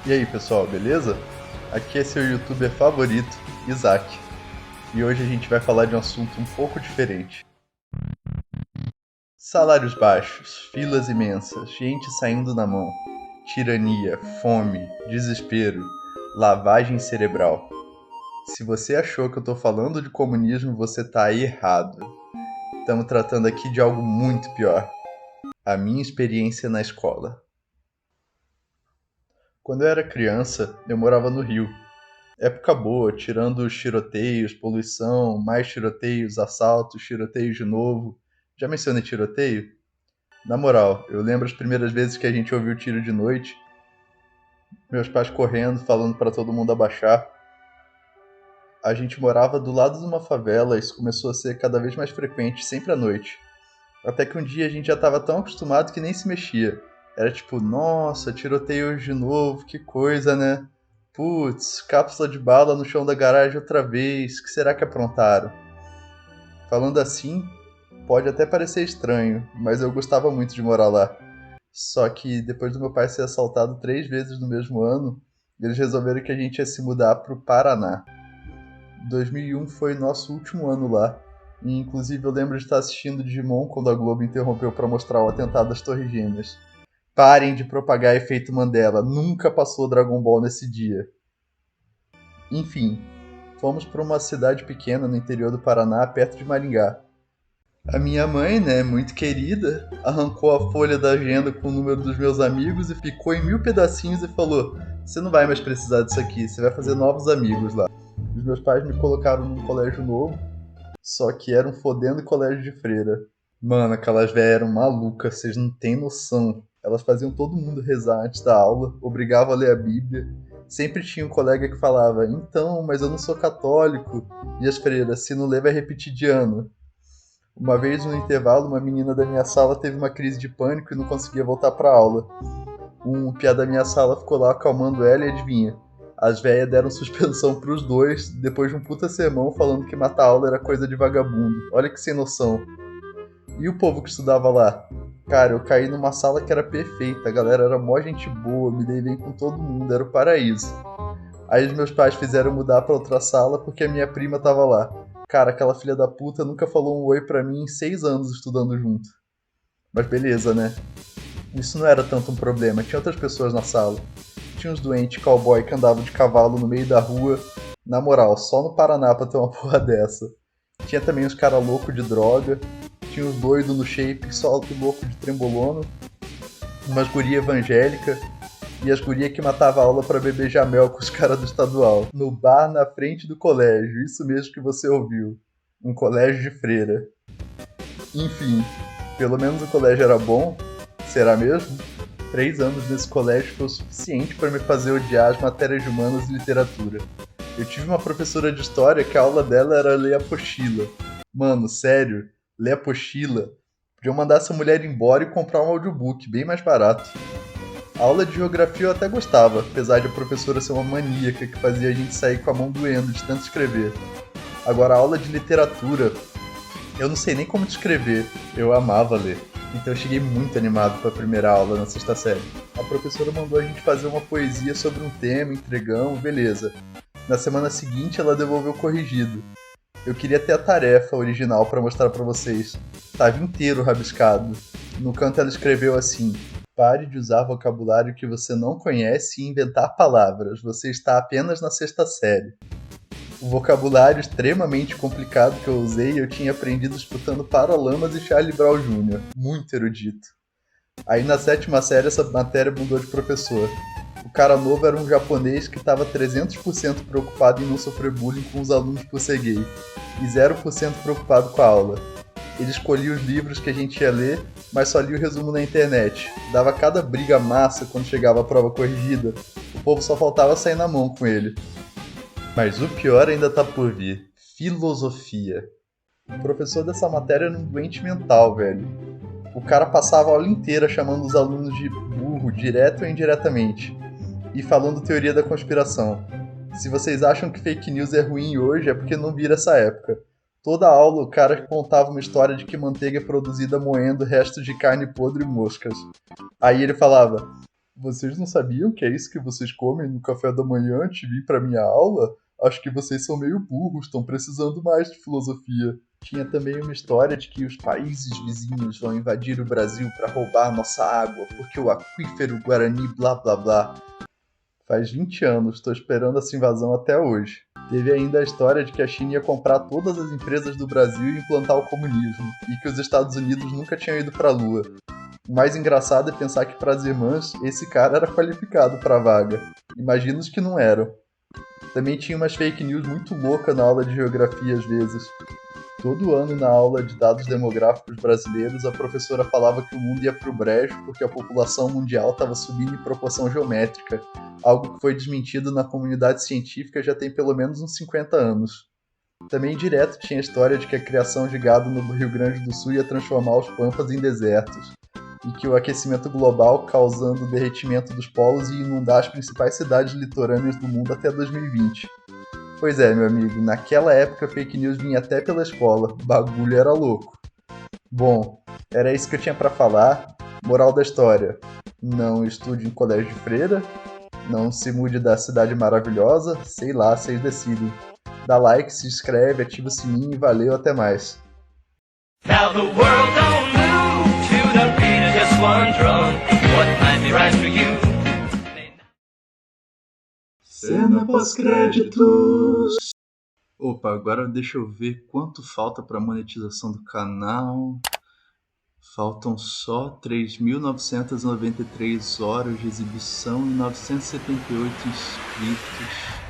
E aí pessoal, beleza? Aqui é seu youtuber favorito, Isaac. E hoje a gente vai falar de um assunto um pouco diferente. Salários baixos, filas imensas, gente saindo na mão, tirania, fome, desespero, lavagem cerebral. Se você achou que eu tô falando de comunismo, você tá errado. Estamos tratando aqui de algo muito pior. A minha experiência na escola. Quando eu era criança, eu morava no Rio. Época boa, tirando os tiroteios, poluição, mais tiroteios, assaltos, tiroteios de novo. Já mencionei tiroteio? Na moral, eu lembro as primeiras vezes que a gente ouviu tiro de noite, meus pais correndo, falando pra todo mundo abaixar. A gente morava do lado de uma favela, isso começou a ser cada vez mais frequente, sempre à noite. Até que um dia a gente já tava tão acostumado que nem se mexia. Era tipo, nossa, tiroteio hoje de novo, que coisa, né? Putz, cápsula de bala no chão da garagem outra vez, que será que aprontaram? Falando assim, pode até parecer estranho, mas eu gostava muito de morar lá. Só que depois do meu pai ser assaltado 3 vezes no mesmo ano, eles resolveram que a gente ia se mudar pro Paraná. 2001 foi nosso último ano lá, e inclusive eu lembro de estar assistindo Digimon quando a Globo interrompeu para mostrar o atentado das Torres Gêmeas. Parem de propagar efeito Mandela, nunca passou Dragon Ball nesse dia. Enfim, fomos para uma cidade pequena no interior do Paraná, perto de Maringá. A minha mãe, né, muito querida, arrancou a folha da agenda com o número dos meus amigos e picou em 1000 pedacinhos e falou: "Você não vai mais precisar disso aqui, você vai fazer novos amigos lá." Os meus pais me colocaram num colégio novo, só que era um fodendo colégio de freira. Mano, aquelas velhas eram malucas, vocês não têm noção. Elas faziam todo mundo rezar antes da aula, obrigavam a ler a Bíblia. Sempre tinha um colega que falava: "Então, mas eu não sou católico." E as freiras: "Se não ler, vai repetir de ano." Uma vez no intervalo, uma menina da minha sala teve uma crise de pânico e não conseguia voltar pra aula. Um piá da minha sala ficou lá acalmando ela e adivinha? As véias deram suspensão pros dois, depois de um puta sermão falando que matar aula era coisa de vagabundo. Olha que sem noção. E o povo que estudava lá? Cara, eu caí numa sala que era perfeita, a galera era mó gente boa, me dei bem com todo mundo, era o paraíso. Aí os meus pais fizeram mudar pra outra sala porque a minha prima tava lá. Cara, aquela filha da puta nunca falou um oi pra mim em 6 anos estudando junto. Mas beleza, né? Isso não era tanto um problema, tinha outras pessoas na sala. Tinha uns doentes cowboy que andavam de cavalo no meio da rua. Na moral, só no Paraná pra ter uma porra dessa. Tinha também uns cara louco de droga. Tinha uns doidos no shape, só louco de trembolona. Umas guria evangélica. E as gurias que matavam aula pra beber jamel com os caras do estadual. No bar na frente do colégio, isso mesmo que você ouviu. Um colégio de freira. Enfim, pelo menos o colégio era bom. Será mesmo? 3 anos nesse colégio foi o suficiente para me fazer odiar as matérias de humanas e literatura. Eu tive uma professora de história que a aula dela era ler apostila. Mano, sério, ler apostila? Podiam mandar essa mulher embora e comprar um audiobook, bem mais barato. A aula de geografia eu até gostava, apesar de a professora ser uma maníaca que fazia a gente sair com a mão doendo de tanto escrever. Agora, a aula de literatura, eu não sei nem como descrever, eu amava ler. Então eu cheguei muito animado para a primeira aula na sexta série. A professora mandou a gente fazer uma poesia sobre um tema, entregamos, beleza. Na semana seguinte ela devolveu corrigido. Eu queria ter a tarefa original para mostrar para vocês. Tava inteiro rabiscado. No canto ela escreveu assim: "Pare de usar vocabulário que você não conhece e inventar palavras. Você está apenas na sexta série." O vocabulário extremamente complicado que eu usei eu tinha aprendido escutando Paralamas e Charlie Brown Jr., muito erudito. Aí na sétima série essa matéria mudou de professor. O cara novo era um japonês que estava 300% preocupado em não sofrer bullying com os alunos por ser gay, e 0% preocupado com a aula. Ele escolhia os livros que a gente ia ler, mas só lia o resumo na internet. Dava cada briga massa quando chegava a prova corrigida, o povo só faltava sair na mão com ele. Mas o pior ainda tá por vir. Filosofia. O professor dessa matéria era um doente mental, velho. O cara passava a aula inteira chamando os alunos de burro, direto ou indiretamente. E falando teoria da conspiração. Se vocês acham que fake news é ruim hoje, é porque não vira essa época. Toda aula o cara contava uma história de que manteiga é produzida moendo restos de carne podre e moscas. Aí ele falava: Vocês não sabiam que é isso que vocês comem no café da manhã antes de vir pra minha aula? Acho que vocês são meio burros, estão precisando mais de filosofia. Tinha também uma história de que os países vizinhos vão invadir o Brasil para roubar nossa água, porque o aquífero Guarani blá blá blá. Faz 20 anos, estou esperando essa invasão até hoje. Teve ainda a história de que a China ia comprar todas as empresas do Brasil e implantar o comunismo, e que os Estados Unidos nunca tinham ido para a Lua. O mais engraçado é pensar que para as irmãs, esse cara era qualificado para a vaga. Imagino os que não eram. Também tinha umas fake news muito loucas na aula de geografia às vezes. Todo ano na aula de dados demográficos brasileiros, a professora falava que o mundo ia pro brejo porque a população mundial estava subindo em proporção geométrica, algo que foi desmentido na comunidade científica já tem pelo menos uns 50 anos. Também direto tinha a história de que a criação de gado no Rio Grande do Sul ia transformar os pampas em desertos, e que o aquecimento global causando o derretimento dos polos ia inundar as principais cidades litorâneas do mundo até 2020. Pois é, meu amigo, naquela época fake news vinha até pela escola, o bagulho era louco. Bom, era isso que eu tinha pra falar. Moral da história: não estude em colégio de freira, não se mude da cidade maravilhosa, sei lá, vocês decidem. Dá like, se inscreve, ativa o sininho e valeu, até mais. Now the world don't move to the beat of just one drum. What might be right for you? Cena pós-créditos. Opa, agora deixa eu ver quanto falta para monetização do canal. Faltam só 3.993 horas de exibição e 978 inscritos.